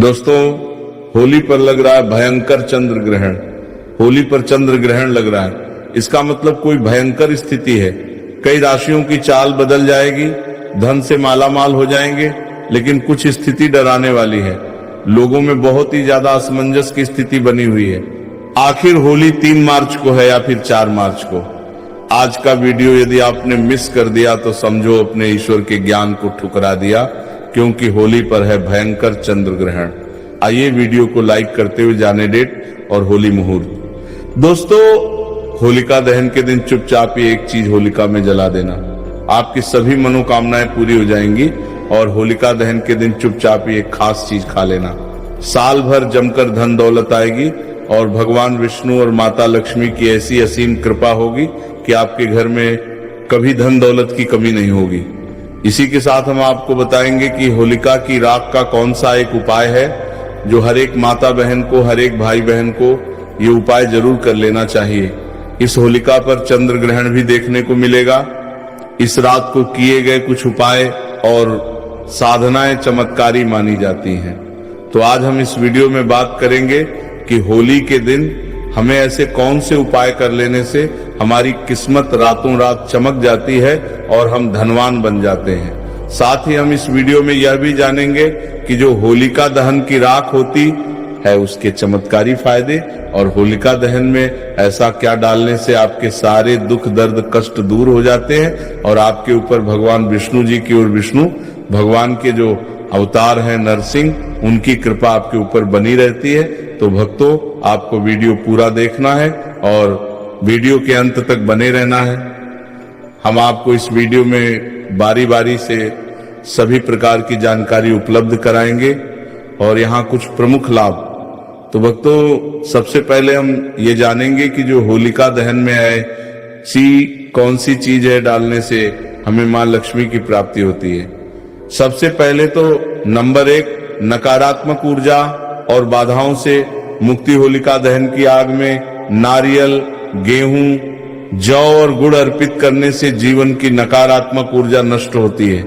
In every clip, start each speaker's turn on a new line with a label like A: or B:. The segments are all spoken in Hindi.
A: दोस्तों, होली पर लग रहा है भयंकर चंद्र ग्रहण। होली पर चंद्र ग्रहण लग रहा है, इसका मतलब कोई भयंकर स्थिति है। कई राशियों की चाल बदल जाएगी, धन से मालामाल हो जाएंगे, लेकिन कुछ स्थिति डराने वाली है। लोगों में बहुत ही ज्यादा असमंजस की स्थिति बनी हुई है। आखिर होली 3 मार्च को है या फिर 4 मार्च को? आज का वीडियो यदि आपने मिस कर दिया तो समझो अपने ईश्वर के ज्ञान को ठुकरा दिया, क्योंकि होली पर है भयंकर चंद्र ग्रहण। आइए वीडियो को लाइक करते हुए जाने डेट और होली मुहूर्त। दोस्तों, होलिका दहन के दिन चुपचाप ही एक चीज होलिका में जला देना, आपकी सभी मनोकामनाएं पूरी हो जाएंगी। और होलिका दहन के दिन चुपचाप ही एक खास चीज खा लेना। साल भर जमकर धन दौलत आएगी और भगवान विष्णु और माता लक्ष्मी की ऐसी असीम कृपा होगी कि आपके घर में कभी धन दौलत की कमी नहीं होगी। इसी के साथ हम आपको बताएंगे कि होलिका की राख का कौन सा एक उपाय है जो हर एक माता बहन को, हर एक भाई बहन को ये उपाय जरूर कर लेना चाहिए। इस होलिका पर चंद्र ग्रहण भी देखने को मिलेगा। इस रात को किए गए कुछ उपाय और साधनाएं चमत्कारी मानी जाती हैं। तो आज हम इस वीडियो में बात करेंगे कि होली के दिन हमें ऐसे कौन से उपाय कर लेने से हमारी किस्मत रातों रात चमक जाती है और हम धनवान बन जाते हैं। साथ ही हम इस वीडियो में यह भी जानेंगे कि जो होलिका दहन की राख होती है उसके चमत्कारी फायदे, और होलिका दहन में ऐसा क्या डालने से आपके सारे दुख दर्द कष्ट दूर हो जाते हैं और आपके ऊपर भगवान विष्णु जी की और विष्णु भगवान के जो अवतार हैं नरसिंह, उनकी कृपा आपके ऊपर बनी रहती है। तो भक्तों, आपको वीडियो पूरा देखना है और वीडियो के अंत तक बने रहना है। हम आपको इस वीडियो में बारी बारी से सभी प्रकार की जानकारी उपलब्ध कराएंगे और यहाँ कुछ प्रमुख लाभ। तो भक्तों, सबसे पहले हम ये जानेंगे कि जो होलिका दहन में है कौन सी चीज है डालने से हमें मां लक्ष्मी की प्राप्ति होती है। सबसे पहले तो नंबर 1, नकारात्मक ऊर्जा और बाधाओं से मुक्ति। होलिका दहन की आग में नारियल, गेहूं, जौ और गुड़ अर्पित करने से जीवन की नकारात्मक ऊर्जा नष्ट होती है।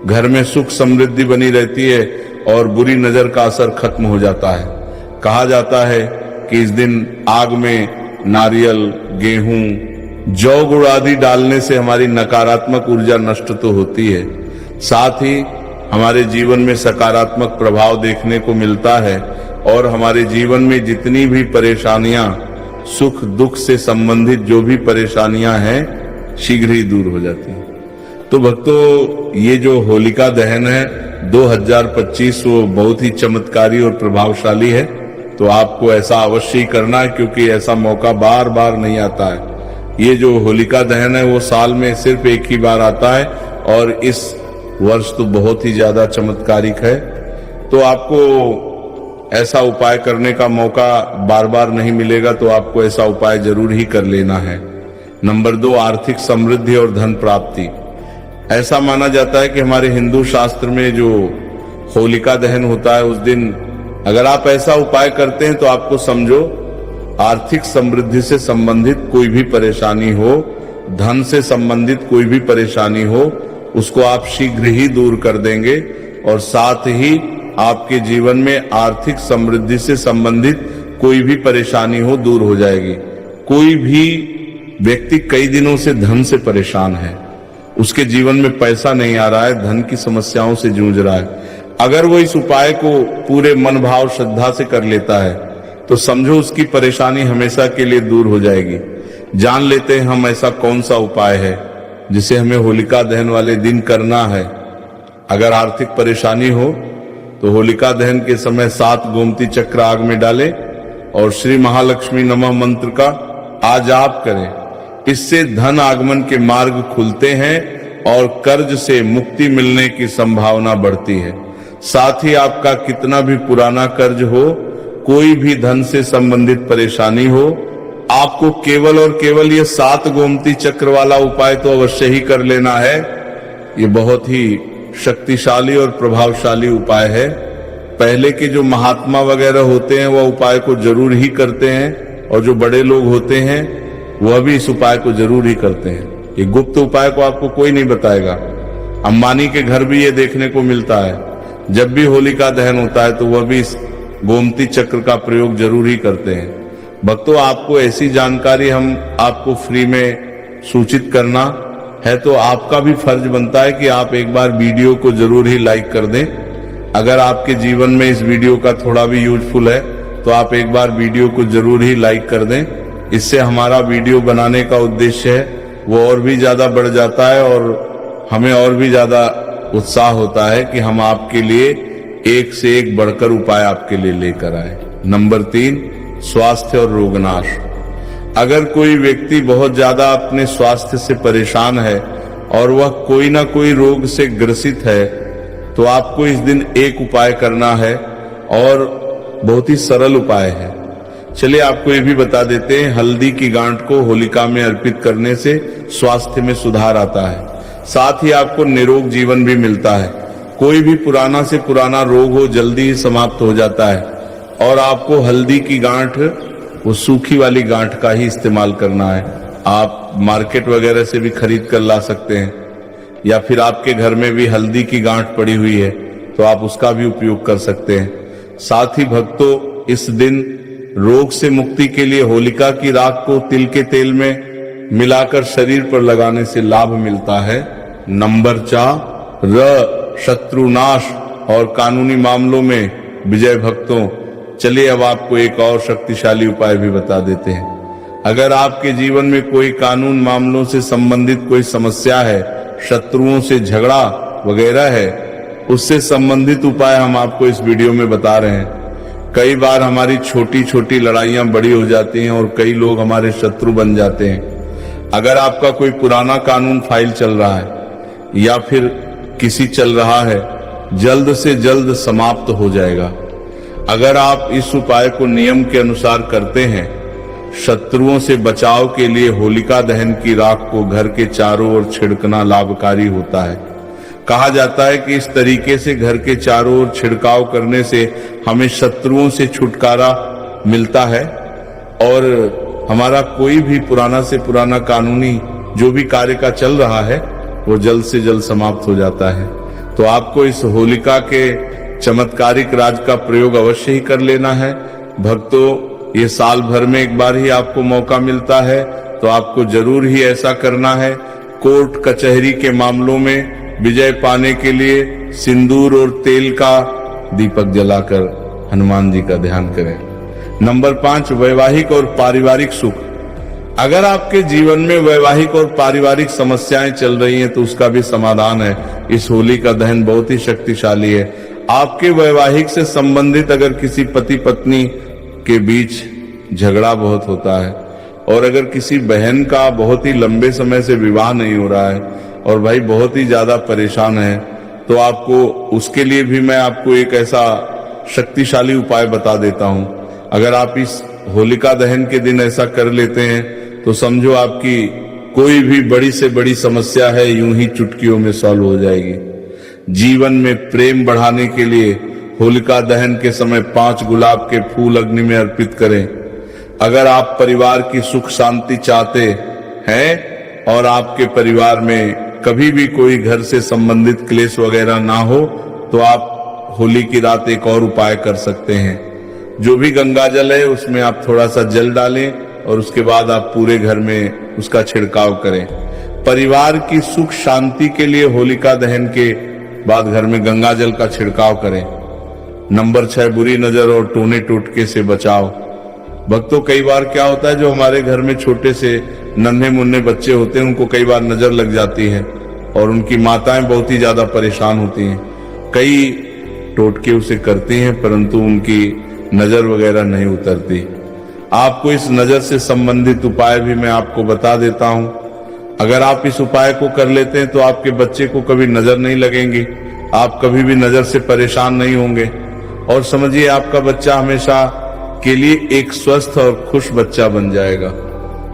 A: घर में सुख समृद्धि बनी रहती है और बुरी नजर का असर खत्म हो जाता है। कहा जाता है कि इस दिन आग में नारियल, गेहूं, जौ गुड़ आदि डालने से हमारी नकारात्मक ऊर्जा नष्ट तो होती है, साथ ही हमारे जीवन में सकारात्मक प्रभाव देखने को मिलता है और हमारे जीवन में जितनी भी परेशानियां, सुख दुख से संबंधित जो भी परेशानियां हैं, शीघ्र ही दूर हो जाती हैं। तो भक्तों, ये जो होलिका दहन है 2025 वो बहुत ही चमत्कारी और प्रभावशाली है। तो आपको ऐसा अवश्य ही करना है, क्योंकि ऐसा मौका बार बार नहीं आता है। ये जो होलिका दहन है वो साल में सिर्फ एक ही बार आता है और इस वर्ष तो बहुत ही ज्यादा चमत्कारिक है। तो आपको ऐसा उपाय करने का मौका बार बार नहीं मिलेगा, तो आपको ऐसा उपाय जरूर ही कर लेना है। नंबर 2, आर्थिक समृद्धि और धन प्राप्ति। ऐसा माना जाता है कि हमारे हिंदू शास्त्र में जो होलिका दहन होता है उस दिन अगर आप ऐसा उपाय करते हैं तो आपको समझो आर्थिक समृद्धि से संबंधित कोई भी परेशानी हो, धन से संबंधित कोई भी परेशानी हो, उसको आप शीघ्र ही दूर कर देंगे और साथ ही आपके जीवन में आर्थिक समृद्धि से संबंधित कोई भी परेशानी हो दूर हो जाएगी। कोई भी व्यक्ति कई दिनों से धन से परेशान है, उसके जीवन में पैसा नहीं आ रहा है, धन की समस्याओं से जूझ रहा है, अगर वो इस उपाय को पूरे मन भाव श्रद्धा से कर लेता है तो समझो उसकी परेशानी हमेशा के लिए दूर हो जाएगी। जान लेते हैं हम ऐसा कौन सा उपाय है जिसे हमें होलिका दहन वाले दिन करना है। अगर आर्थिक परेशानी हो तो होलिका दहन के समय 7 गोमती चक्र आग में डालें और श्री महालक्ष्मी नमः मंत्र का जाप करें। इससे धन आगमन के मार्ग खुलते हैं और कर्ज से मुक्ति मिलने की संभावना बढ़ती है। साथ ही आपका कितना भी पुराना कर्ज हो, कोई भी धन से संबंधित परेशानी हो, आपको केवल और केवल ये 7 गोमती चक्र वाला उपाय तो अवश्य ही कर लेना है। ये बहुत ही शक्तिशाली और प्रभावशाली उपाय है। पहले के जो महात्मा वगैरह होते हैं वह उपाय को जरूर ही करते हैं और जो बड़े लोग होते हैं वह भी इस उपाय को जरूर ही करते हैं। ये गुप्त उपाय को आपको कोई नहीं बताएगा। अंबानी के घर भी ये देखने को मिलता है। जब भी होलिका दहन होता है तो वह भी इस गोमती चक्र का प्रयोग जरूर ही करते हैं। भक्तों, आपको ऐसी जानकारी हम आपको फ्री में सूचित करना है तो आपका भी फर्ज बनता है कि आप एक बार वीडियो को जरूर ही लाइक कर दें। अगर आपके जीवन में इस वीडियो का थोड़ा भी यूजफुल है तो आप एक बार वीडियो को जरूर ही लाइक कर दें। इससे हमारा वीडियो बनाने का उद्देश्य है वो और भी ज्यादा बढ़ जाता है और हमें और भी ज्यादा उत्साह होता है कि हम आपके लिए एक से एक बढ़कर उपाय आपके लिए लेकर आए। नंबर 3, स्वास्थ्य और रोगनाश। अगर कोई व्यक्ति बहुत ज्यादा अपने स्वास्थ्य से परेशान है और वह कोई ना कोई रोग से ग्रसित है तो आपको इस दिन एक उपाय करना है और बहुत ही सरल उपाय है। चलिए आपको ये भी बता देते हैं, हल्दी की गांठ को होलिका में अर्पित करने से स्वास्थ्य में सुधार आता है, साथ ही आपको निरोग जीवन भी मिलता है। कोई भी पुराना से पुराना रोग हो जल्दी ही समाप्त हो जाता है। और आपको हल्दी की गांठ, वो सूखी वाली गांठ का ही इस्तेमाल करना है। आप मार्केट वगैरह से भी खरीद कर ला सकते हैं या फिर आपके घर में भी हल्दी की गांठ पड़ी हुई है तो आप उसका भी उपयोग कर सकते हैं। साथ ही भक्तों, इस दिन रोग से मुक्ति के लिए होलिका की राख को तिल के तेल में मिलाकर शरीर पर लगाने से लाभ मिलता है। नंबर 4, शत्रुनाश और कानूनी मामलों में विजय। भक्तों, चलिए अब आपको एक और शक्तिशाली उपाय भी बता देते हैं। अगर आपके जीवन में कोई कानून मामलों से संबंधित कोई समस्या है, शत्रुओं से झगड़ा वगैरह है, उससे संबंधित उपाय हम आपको इस वीडियो में बता रहे हैं। कई बार हमारी छोटी छोटी लड़ाइयां बड़ी हो जाती हैं और कई लोग हमारे शत्रु बन जाते हैं। अगर आपका कोई पुराना कानून फाइल चल रहा है या फिर किसी चल रहा है, जल्द से जल्द समाप्त हो जाएगा। अगर आप इस उपाय को नियम के अनुसार करते हैं, शत्रुओं से बचाव के लिए होलिका दहन की राख को घर के चारों ओर छिड़कना लाभकारी होता है। कहा जाता है कि इस तरीके से घर के चारों ओर छिड़काव करने से हमें शत्रुओं से छुटकारा मिलता है और हमारा कोई भी पुराना से पुराना कानूनी जो भी कार्य का चल रहा है वो जल्द से जल्द समाप्त हो जाता है। तो आपको इस होलिका के चमत्कारिक राज का प्रयोग अवश्य ही कर लेना है। भक्तों, ये साल भर में एक बार ही आपको मौका मिलता है तो आपको जरूर ही ऐसा करना है। कोर्ट कचहरी के मामलों में विजय पाने के लिए सिंदूर और तेल का दीपक जलाकर हनुमान जी का ध्यान करें। नंबर 5, वैवाहिक और पारिवारिक सुख। अगर आपके जीवन में वैवाहिक और पारिवारिक समस्याएं चल रही हैं तो उसका भी समाधान है। इस होलिका दहन बहुत ही शक्तिशाली है। आपके वैवाहिक से संबंधित अगर किसी पति पत्नी के बीच झगड़ा बहुत होता है और अगर किसी बहन का बहुत ही लंबे समय से विवाह नहीं हो रहा है और भाई बहुत ही ज्यादा परेशान है, तो आपको उसके लिए भी मैं आपको एक ऐसा शक्तिशाली उपाय बता देता हूं। अगर आप इस होलिका दहन के दिन ऐसा कर लेते हैं तो समझो आपकी कोई भी बड़ी से बड़ी समस्या है यूं ही चुटकियों में सॉल्व हो जाएगी। जीवन में प्रेम बढ़ाने के लिए होलिका दहन के समय 5 गुलाब के फूल अग्नि में अर्पित करें। अगर आप परिवार की सुख शांति चाहते हैं और आपके परिवार में कभी भी कोई घर से संबंधित क्लेश वगैरह ना हो तो आप होली की रात एक और उपाय कर सकते हैं। जो भी गंगा जल है उसमें आप थोड़ा सा जल डालें और उसके बाद आप पूरे घर में उसका छिड़काव करें। परिवार की सुख शांति के लिए होलिका दहन के बाद घर में गंगा जल का छिड़काव करें। नंबर 6, बुरी नजर और टोने टोटके से बचाव। भक्तों, कई बार क्या होता है, जो हमारे घर में छोटे से नन्हे मुन्ने बच्चे होते हैं उनको कई बार नजर लग जाती है और उनकी माताएं बहुत ही ज्यादा परेशान होती हैं। कई टोटके उसे करती हैं परंतु उनकी नजर वगैरह नहीं उतरती। आपको इस नजर से संबंधित उपाय भी मैं आपको बता देता हूं। अगर आप इस उपाय को कर लेते हैं तो आपके बच्चे को कभी नजर नहीं लगेंगी, आप कभी भी नजर से परेशान नहीं होंगे और समझिए आपका बच्चा हमेशा के लिए एक स्वस्थ और खुश बच्चा बन जाएगा।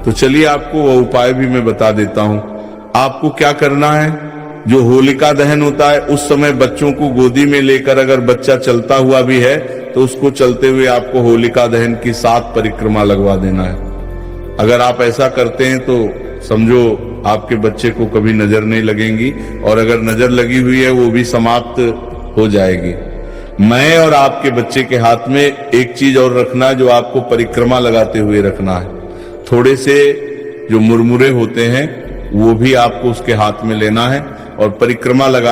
A: तो चलिए आपको वो उपाय भी मैं बता देता हूं। आपको क्या करना है, जो होलिका दहन होता है उस समय बच्चों को गोदी में लेकर अगर बच्चा चलता हुआ भी है तो उसको चलते हुए आपको होलिका दहन की 7 परिक्रमा लगवा देना है। अगर आप ऐसा करते हैं तो समझो आपके बच्चे को कभी नजर नहीं लगेंगी और अगर नजर लगी हुई है वो भी समाप्त हो जाएगी। मैं और आपके बच्चे के हाथ में एक चीज और रखना है जो आपको परिक्रमा लगाते हुए रखना है। थोड़े से जो मुरमुरे होते हैं वो भी आपको उसके हाथ में लेना है और परिक्रमा लगा